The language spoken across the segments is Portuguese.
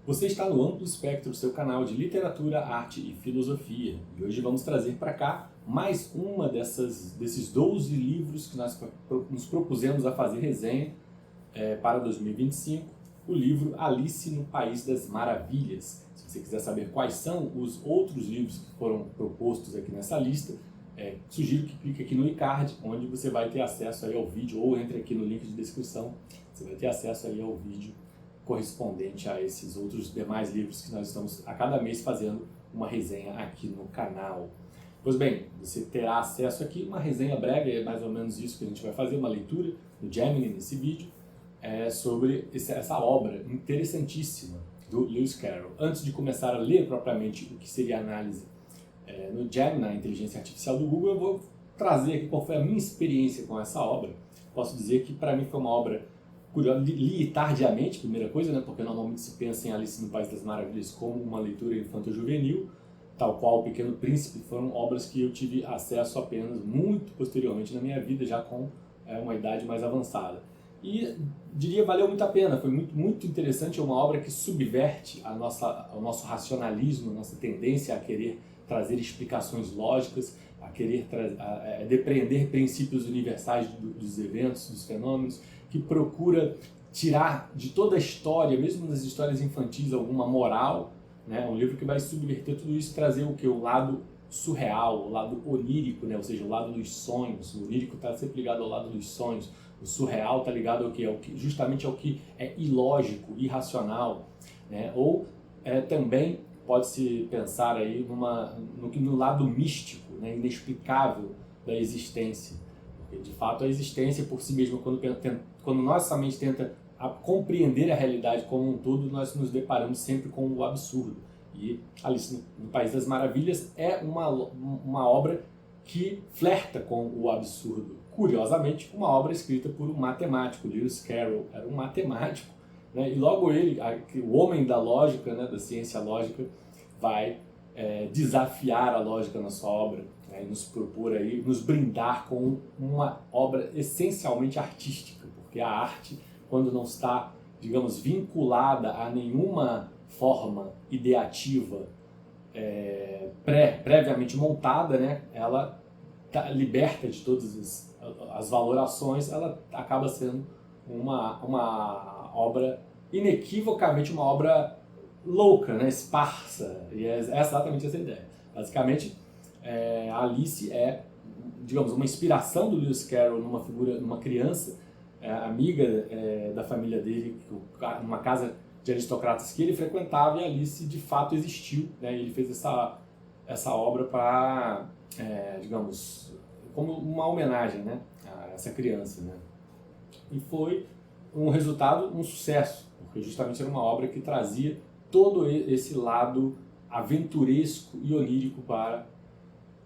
Você está no amplo espectro do seu canal de literatura, arte e filosofia. E hoje vamos trazer para cá mais uma desses 12 livros que nós nos propusemos a fazer resenha para 2025, o livro Alice no País das Maravilhas. Se você quiser saber quais são os outros livros que foram propostos aqui nessa lista, sugiro que clique aqui no iCard, onde você vai ter acesso aí ao vídeo, ou entre aqui no link de descrição, você vai ter acesso aí ao vídeo correspondente a esses outros demais livros que nós estamos a cada mês fazendo uma resenha aqui no canal. Pois bem, você terá acesso aqui a uma resenha breve, é mais ou menos isso que a gente vai fazer, uma leitura do Gemini nesse vídeo, sobre essa obra interessantíssima do Lewis Carroll. Antes de começar a ler propriamente o que seria a análise no Gemini, a inteligência artificial do Google, eu vou trazer aqui qual foi a minha experiência com essa obra. Posso dizer que para mim foi uma obra curiosa, li tardiamente, primeira coisa, né, porque normalmente se pensa em Alice no País das Maravilhas como uma leitura infanto-juvenil, tal qual O Pequeno Príncipe, foram obras que eu tive acesso apenas muito posteriormente na minha vida, já com uma idade mais avançada. E diria valeu muito a pena, foi muito interessante, é uma obra que subverte o nosso racionalismo, a nossa tendência a querer trazer explicações lógicas, a querer depreender princípios universais dos eventos, dos fenômenos, que procura tirar de toda a história, mesmo nas histórias infantis, alguma moral, né? Um livro que vai subverter tudo isso, trazer o que? O lado surreal, o lado onírico, né? Ou seja, o lado dos sonhos. O onírico está sempre ligado ao lado dos sonhos, o surreal está ligado ao que? Justamente ao que é ilógico, irracional, né? Ou também pode-se pensar aí no lado místico, né? Inexplicável da existência. Porque, de fato, a existência por si mesma, quando nossa mente tenta compreender a realidade como um todo, nós nos deparamos sempre com o absurdo. E Alice no País das Maravilhas é uma obra que flerta com o absurdo. Curiosamente, uma obra escrita por um matemático, Lewis Carroll, era um matemático, né? E logo ele, o homem da lógica, né, da ciência lógica, vai desafiar a lógica na sua obra, né, e nos propor aí, nos brindar com uma obra essencialmente artística, porque a arte, quando não está, digamos, vinculada a nenhuma forma ideativa previamente montada, né, ela tá liberta de todas as valorações, ela acaba sendo uma obra, inequivocamente uma obra louca, né, esparsa, e é exatamente essa ideia. Basicamente, Alice é, digamos, uma inspiração do Lewis Carroll numa criança amiga da família dele, numa casa de aristocratas que ele frequentava, e Alice de fato existiu, né? Ele fez essa obra para, digamos, como uma homenagem, né, a essa criança, né? E foi um resultado, um sucesso, porque justamente era uma obra que trazia todo esse lado aventuresco e onírico para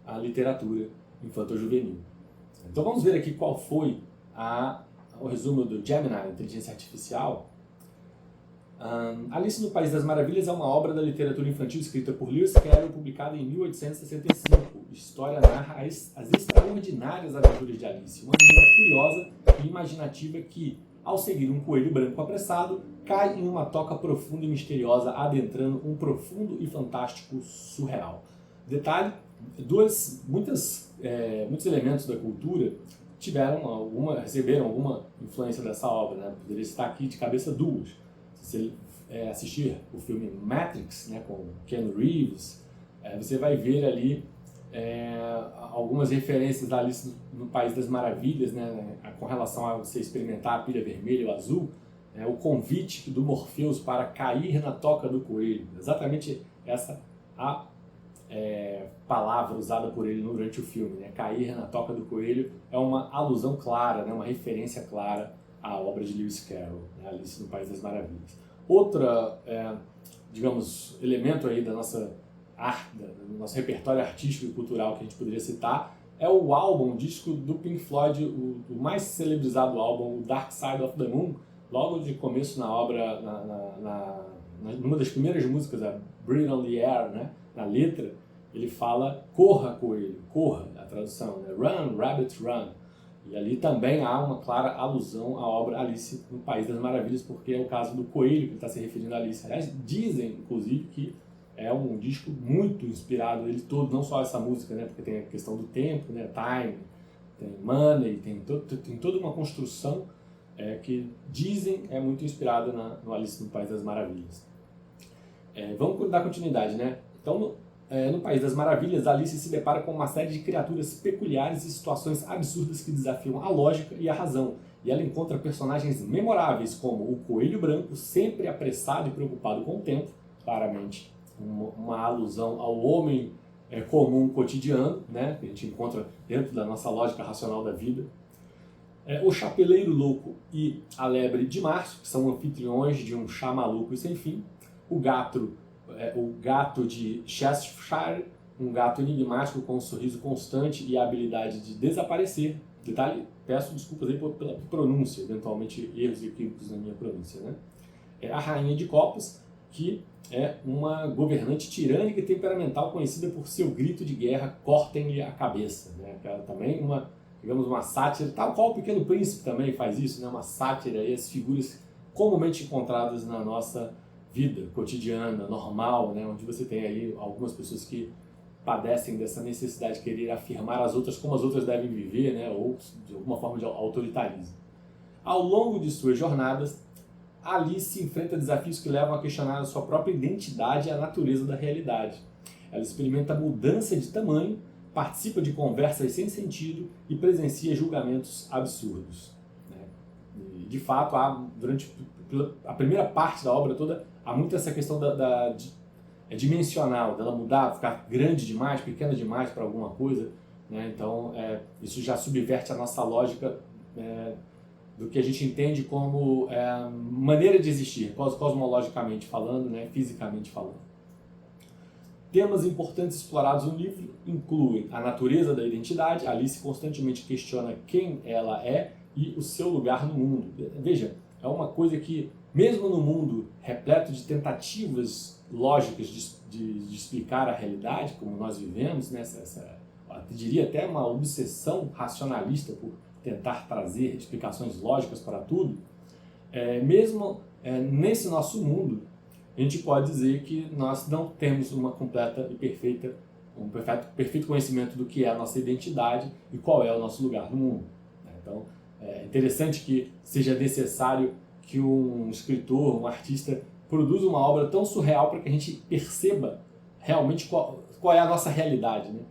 a literatura infanto-juvenil. Então vamos ver aqui qual foi o resumo do Gemini, inteligência artificial. Alice no País das Maravilhas é uma obra da literatura infantil escrita por Lewis Carroll, publicada em 1865. A história narra as extraordinárias aventuras de Alice, uma menina curiosa e imaginativa que, ao seguir um coelho branco apressado, cai em uma toca profunda e misteriosa, adentrando um profundo e fantástico surreal. Detalhe, muitos elementos da cultura receberam alguma influência dessa obra, né? Poderia citar aqui de cabeça duas. Se você assistir o filme Matrix, né, com Keanu Reeves, você vai ver ali algumas referências da Alice no País das Maravilhas, né, com relação a você experimentar a pilha vermelha ou azul, o convite do Morpheus para cair na toca do coelho. Exatamente essa a palavra usada por ele durante o filme, né? Cair na toca do coelho é uma alusão clara, né? Uma referência clara à obra de Lewis Carroll, né? Alice no País das Maravilhas. Outra, digamos, elemento aí da nossa arte, do nosso repertório artístico e cultural que a gente poderia citar é o disco do Pink Floyd, o mais celebrizado álbum, o Dark Side of the Moon, logo de começo na obra, numa das primeiras músicas, a Breathe on the Air, né? Na letra, ele fala corra, coelho, corra, a tradução, né? Run, rabbit, run. E ali também há uma clara alusão à obra Alice no País das Maravilhas, porque é o caso do coelho que ele está se referindo a Alice. Aliás, dizem, inclusive, que é um disco muito inspirado, ele todo, não só essa música, né, porque tem a questão do tempo, né, time, tem money, tem toda uma construção que dizem é muito inspirada no Alice no País das Maravilhas. Vamos dar continuidade, né? Então, no País das Maravilhas, Alice se depara com uma série de criaturas peculiares e situações absurdas que desafiam a lógica e a razão. E ela encontra personagens memoráveis como o Coelho Branco, sempre apressado e preocupado com o tempo, claramente uma alusão ao homem comum cotidiano, né, que a gente encontra dentro da nossa lógica racional da vida. O Chapeleiro Louco e a Lebre de Março, que são anfitriões de um chá maluco e sem fim. O gato de Cheshire, um gato enigmático com um sorriso constante e a habilidade de desaparecer. Detalhe, peço desculpas aí pela pronúncia, eventualmente erros equívocos na minha pronúncia, né? A Rainha de Copas, que é uma governante tirânica e temperamental conhecida por seu grito de guerra, cortem-lhe a cabeça, né? Ela também digamos, uma sátira, tal qual o Pequeno Príncipe também faz isso, né? Uma sátira e as figuras comumente encontradas na nossa vida cotidiana, normal, né? Onde você tem aí algumas pessoas que padecem dessa necessidade de querer afirmar as outras como as outras devem viver, né? Ou de alguma forma de autoritarismo. Ao longo de suas jornadas, Alice enfrenta desafios que levam a questionar a sua própria identidade e a natureza da realidade. Ela experimenta mudança de tamanho, participa de conversas sem sentido e presencia julgamentos absurdos. De fato, durante a primeira parte da obra toda, há muito essa questão dimensional, dela mudar, ficar grande demais, pequena demais para alguma coisa, né? Então, isso já subverte a nossa lógica do que a gente entende como maneira de existir, cosmologicamente falando, né? Fisicamente falando. Temas importantes explorados no livro incluem a natureza da identidade. Alice constantemente questiona quem ela é e o seu lugar no mundo. Veja, é uma coisa que, mesmo no mundo repleto de tentativas lógicas de explicar a realidade, como nós vivemos, né? Eu diria até uma obsessão racionalista por tentar trazer explicações lógicas para tudo, mesmo nesse nosso mundo, a gente pode dizer que nós não temos uma completa e perfeito conhecimento do que é a nossa identidade e qual é o nosso lugar no mundo. Então, é interessante que seja necessário que um escritor, um artista, produza uma obra tão surreal para que a gente perceba realmente qual é a nossa realidade, né?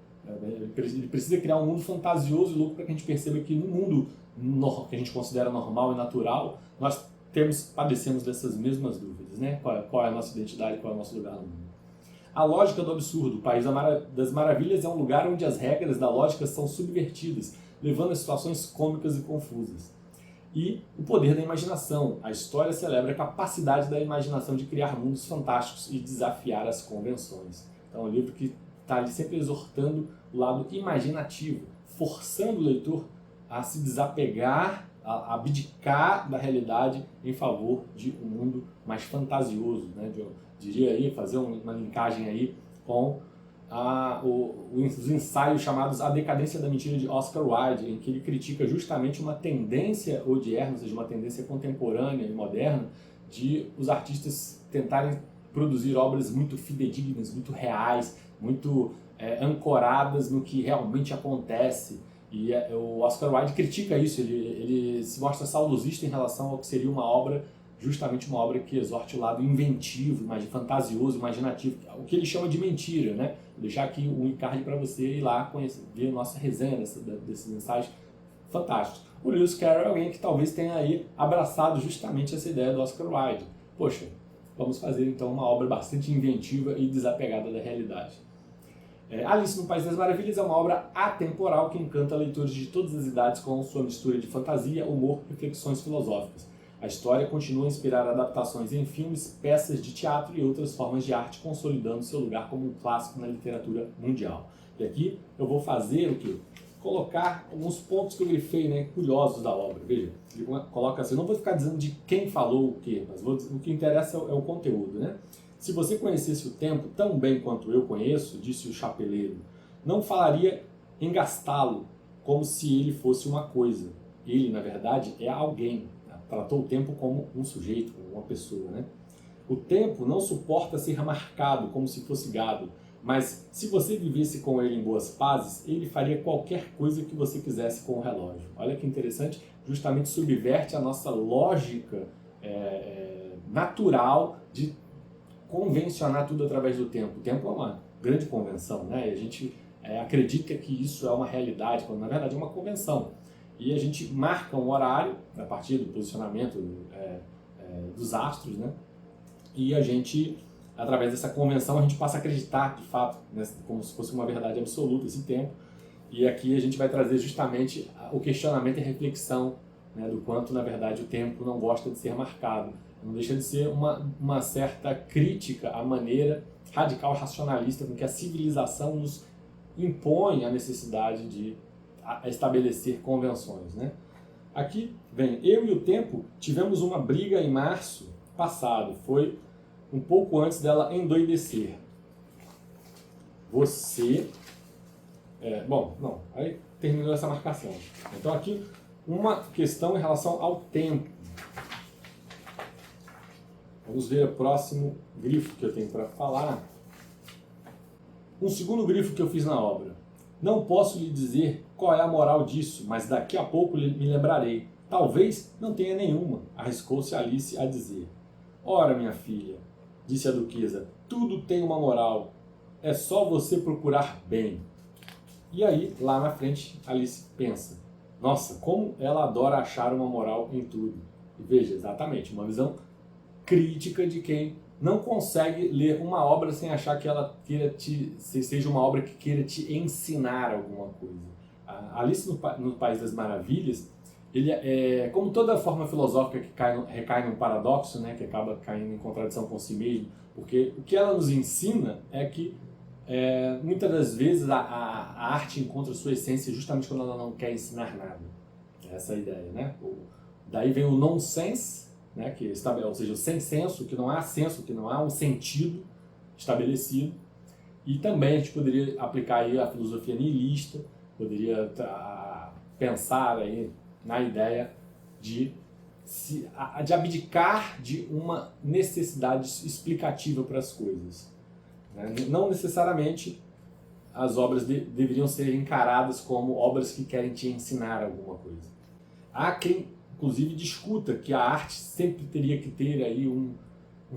Ele precisa criar um mundo fantasioso e louco para que a gente perceba que no mundo que a gente considera normal e natural, nós padecemos dessas mesmas dúvidas, né? Qual é a nossa identidade, qual é o nosso lugar no mundo. A lógica do absurdo. O País das Maravilhas é um lugar onde as regras da lógica são subvertidas, levando a situações cômicas e confusas. E o poder da imaginação. A história celebra a capacidade da imaginação de criar mundos fantásticos e desafiar as convenções. Então é um livro que está ali sempre exortando o lado imaginativo, forçando o leitor a se desapegar, a abdicar da realidade em favor de um mundo mais fantasioso, né? Eu diria aí, fazer uma linkagem aí com os ensaios chamados A Decadência da Mentira de Oscar Wilde, em que ele critica justamente uma tendência odierna, ou seja, uma tendência contemporânea e moderna, de os artistas tentarem produzir obras muito fidedignas, muito reais, muito ancoradas no que realmente acontece. E o Oscar Wilde critica isso, ele se mostra saudosista em relação ao que seria uma obra, justamente uma obra que exorte o lado inventivo, fantasioso, imaginativo, o que ele chama de mentira, né? Vou deixar aqui um encarte para você ir lá ver a nossa resenha desses ensaios fantásticos. O Lewis Carroll é alguém que talvez tenha aí abraçado justamente essa ideia do Oscar Wilde. Poxa, vamos fazer então uma obra bastante inventiva e desapegada da realidade. Alice no País das Maravilhas é uma obra atemporal que encanta leitores de todas as idades com sua mistura de fantasia, humor e reflexões filosóficas. A história continua a inspirar adaptações em filmes, peças de teatro e outras formas de arte, consolidando seu lugar como um clássico na literatura mundial. E aqui eu vou fazer o quê? Colocar alguns pontos que eu grifei, né, curiosos da obra. Veja, ele coloca assim, eu não vou ficar dizendo de quem falou o quê, mas o que interessa é o conteúdo, né? Se você conhecesse o tempo tão bem quanto eu conheço, disse o chapeleiro, não falaria em gastá-lo, como se ele fosse uma coisa. Ele, na verdade, é alguém. Tratou o tempo como um sujeito, como uma pessoa, né? O tempo não suporta ser marcado como se fosse gado, mas se você vivesse com ele em boas pazes, ele faria qualquer coisa que você quisesse com o relógio. Olha que interessante, justamente subverte a nossa lógica natural de convencionar tudo através do tempo. O tempo é uma grande convenção, né? E a gente acredita que isso é uma realidade, quando na verdade é uma convenção. E a gente marca um horário a partir do posicionamento dos astros, né? E a gente, através dessa convenção, a gente passa a acreditar de fato, né, como se fosse uma verdade absoluta esse tempo. E aqui a gente vai trazer justamente o questionamento e a reflexão, né, do quanto, na verdade, o tempo não gosta de ser marcado. Não deixa de ser uma certa crítica à maneira radical racionalista com que a civilização nos impõe a necessidade de estabelecer convenções, né? Aqui vem, eu e o tempo tivemos uma briga em março passado, foi um pouco antes dela endoidecer. Você... aí terminou essa marcação. Então aqui, uma questão em relação ao tempo. Vamos ver o próximo grifo que eu tenho para falar. Um segundo grifo que eu fiz na obra. Não posso lhe dizer qual é a moral disso, mas daqui a pouco me lembrarei. Talvez não tenha nenhuma, arriscou-se Alice a dizer. Ora, minha filha, disse a duquesa, tudo tem uma moral. É só você procurar bem. E aí, lá na frente, Alice pensa. Nossa, como ela adora achar uma moral em tudo. E veja, exatamente, uma visão crítica de quem não consegue ler uma obra sem achar que ela seja uma obra que queira te ensinar alguma coisa. A Alice no País das Maravilhas, ele como toda forma filosófica que recai num paradoxo, né, que acaba caindo em contradição com si mesmo, porque o que ela nos ensina é que muitas das vezes a arte encontra sua essência justamente quando ela não quer ensinar nada. Essa é a ideia, né? Daí vem o nonsense, né, ou seja, o sem senso, que não há senso, que não há um sentido estabelecido. E também a gente poderia aplicar aí a filosofia nihilista, poderia pensar aí na ideia de abdicar de uma necessidade explicativa para as coisas. Não necessariamente as obras deveriam ser encaradas como obras que querem te ensinar alguma coisa. Há quem, inclusive, discuta que a arte sempre teria que ter aí um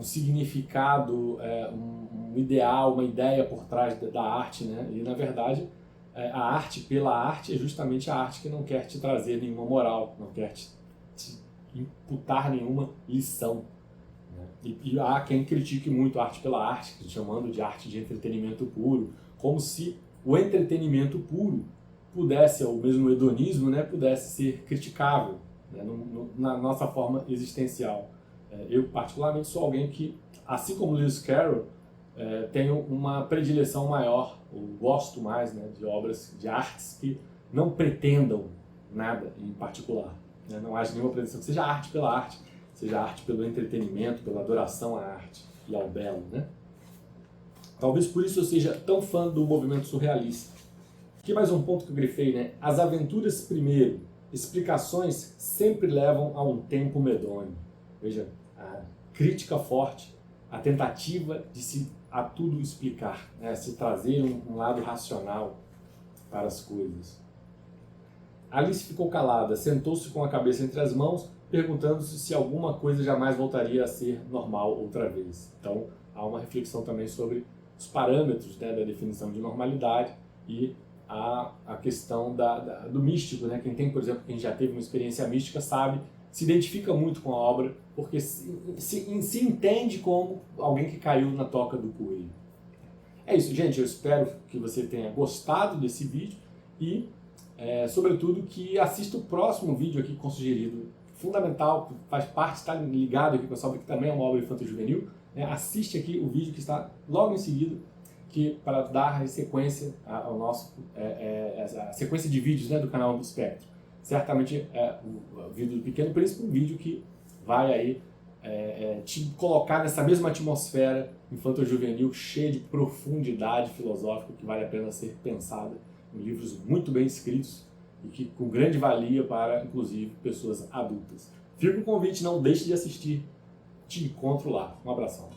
significado, um ideal, uma ideia por trás da arte, né? E, na verdade, a arte pela arte é justamente a arte que não quer te trazer nenhuma moral, não quer te imputar nenhuma lição. E há quem critique muito a arte pela arte, chamando de arte de entretenimento puro, como se o entretenimento puro pudesse, ou mesmo o hedonismo, né, pudesse ser criticável, né, na nossa forma existencial. Eu, particularmente, sou alguém que, assim como Lewis Carroll, tenho uma predileção maior, ou gosto mais, né, de obras, de artes que não pretendam nada em particular. Né, não haja nenhuma pretensão que seja arte pela arte, seja arte pelo entretenimento, pela adoração à arte e ao belo, né? Talvez por isso eu seja tão fã do movimento surrealista. Aqui mais um ponto que eu grifei, né? As aventuras primeiro, explicações sempre levam a um tempo medonho. Veja, a crítica forte, a tentativa de a tudo explicar, né? Se trazer um lado racional para as coisas. Alice ficou calada, sentou-se com a cabeça entre as mãos, perguntando-se se alguma coisa jamais voltaria a ser normal outra vez. Então, há uma reflexão também sobre os parâmetros, né, da definição de normalidade e a questão do místico, né? Quem tem, por exemplo, quem já teve uma experiência mística sabe, se identifica muito com a obra, porque se entende como alguém que caiu na toca do coelho. É isso, gente. Eu espero que você tenha gostado desse vídeo e, sobretudo, que assista o próximo vídeo aqui com sugerido. Fundamental, faz parte, está ligado aqui com essa obra, que também é uma obra infanto-juvenil. Assiste aqui o vídeo que está logo em seguida, para dar sequência ao nosso a sequência de vídeos, né, do canal do Espectro. Certamente o vídeo do Pequeno Príncipe, um vídeo que vai aí te colocar nessa mesma atmosfera infanto-juvenil, cheia de profundidade filosófica, que vale a pena ser pensada, em livros muito bem escritos e que com grande valia para, inclusive, pessoas adultas. Fica o convite, não deixe de assistir. Te encontro lá. Um abração.